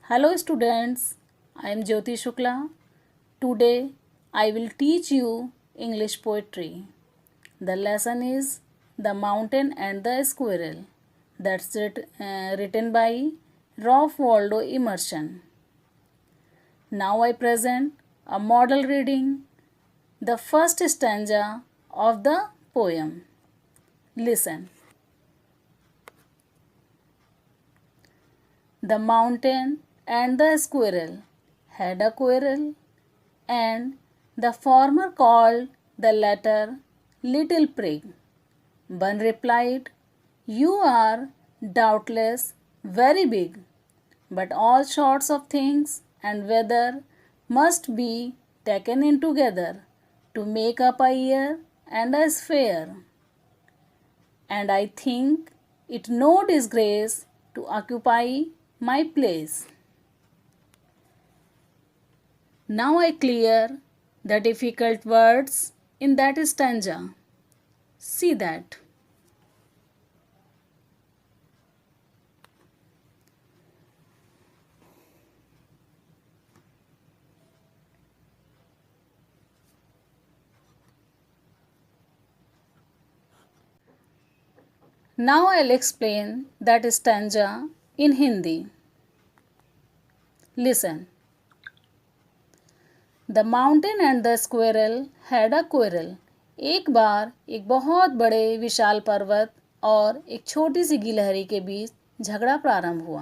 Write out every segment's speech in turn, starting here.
Hello students, I am Jyoti Shukla. Today I will teach you English poetry. The lesson is The Mountain and the Squirrel. That's written by Ralph Waldo Emerson. Now I present a model reading, the first stanza of the poem. Listen. The mountain and the squirrel had a quarrel, and the former called the latter little prig. One replied, "You are doubtless very big, but all sorts of things and weather must be taken in together to make up a year and a sphere. And I think it no disgrace to occupy my place." Now I clear the difficult words in that stanza. See that. Now I'll explain that stanza in Hindi. Listen. The mountain and the squirrel had a quarrel. एक बार एक बहुत बड़े विशाल पर्वत और एक छोटी सी गिलहरी के बीच झगड़ा प्रारंभ हुआ.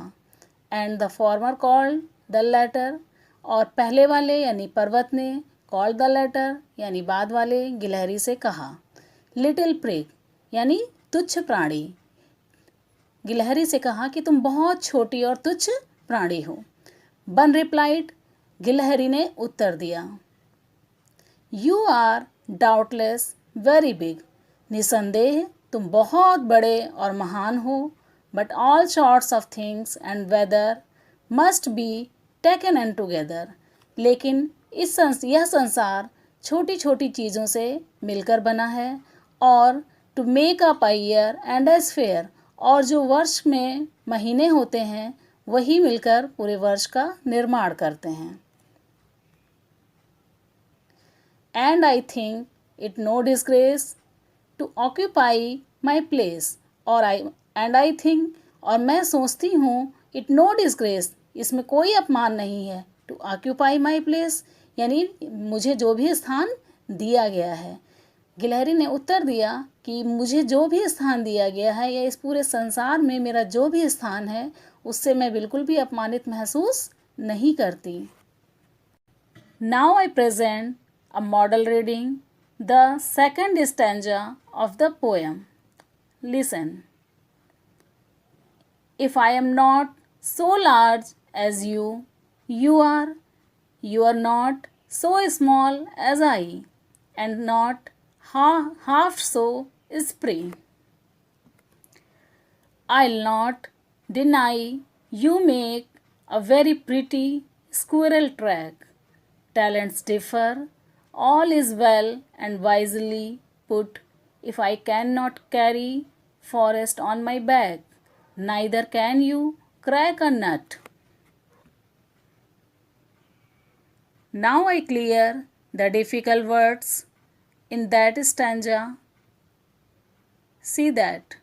And the former called the latter, और पहले वाले यानी पर्वत ने कॉल्ड द लेटर यानी बाद वाले गिलहरी से कहा. लिटिल प्रिग यानी तुच्छ प्राणी. गिलहरी से कहा कि तुम बहुत छोटी और तुच्छ प्राणी हो. वन रिप्लाइड, गिलहरी ने उत्तर दिया. You are doubtless very big, निसंदेह तुम बहुत बड़े और महान हो. But all sorts of things and weather must be taken and together, लेकिन यह संसार छोटी छोटी चीज़ों से मिलकर बना है. और to make up a year and a sphere, और जो वर्ष में महीने होते हैं वही मिलकर पूरे वर्ष का निर्माण करते हैं. And I think it no disgrace to occupy my place, and I think और मैं सोचती हूँ, इट नो डिस्ग्रेस इसमें कोई अपमान नहीं है. टू ऑक्यूपाई माई प्लेस यानी मुझे जो भी स्थान दिया गया है. गिलहरी ने उत्तर दिया कि मुझे जो भी स्थान दिया गया है या इस पूरे संसार में मेरा जो भी स्थान है उससे मैं बिल्कुल भी अपमानित महसूस नहीं करती. Now I present a model reading, the second stanza of the poem. Listen. If I am not so large as you, you are not so small as I, and not half so spry. I'll not deny you make a very pretty squirrel track. Talents differ, all is well and wisely put. If I cannot carry forest on my back, neither can you crack a nut. Now I clear the difficult words in that stanza. See that.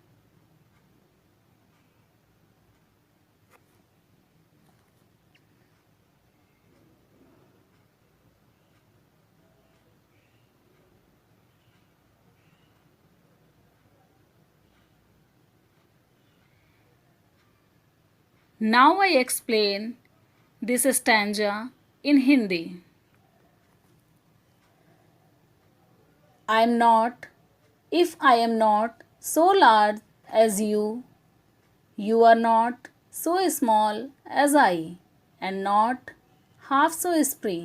Now I explain this stanza in Hindi. If I am not so large as you are not so small as I, and not half so spry.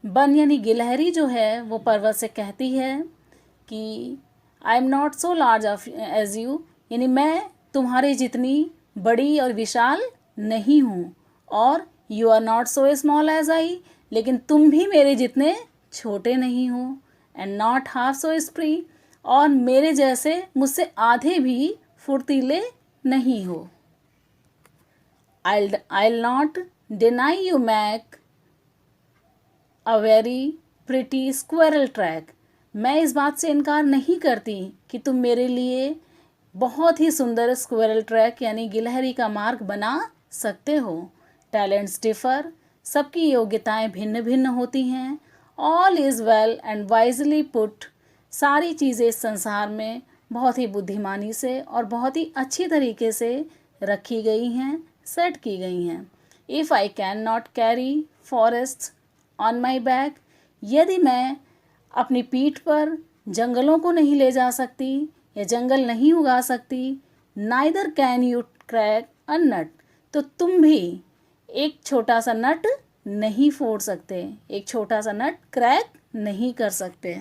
बन यानी गिलहरी जो है वो पर्वत से कहती है कि I am not so large as you, यानी मैं तुम्हारे जितनी बड़ी और विशाल नहीं हूँ. और you are not so small as I, लेकिन तुम भी मेरे जितने छोटे नहीं हो. And not half so spry, और मेरे जैसे मुझसे आधे भी फुर्तीले नहीं हो. I'll not deny you make a very pretty squirrel track. मैं इस बात से इनकार नहीं करती कि तुम मेरे लिए बहुत ही सुंदर स्क्विरल ट्रैक यानी गिलहरी का मार्ग बना सकते हो. टैलेंट्स डिफर, सबकी योग्यताएं भिन्न भिन्न होती हैं. All is well and wisely put, सारी चीज़ें इस संसार में बहुत ही बुद्धिमानी से और बहुत ही अच्छी तरीके से रखी गई हैं, सेट की गई हैं. If I can not carry forest on my back, यदि मैं अपनी पीठ पर जंगलों को नहीं ले जा सकती या जंगल नहीं उगा सकती, neither can you crack a nut, तो तुम भी एक छोटा सा नट नहीं फोड़ सकते, एक छोटा सा नट क्रैक नहीं कर सकते.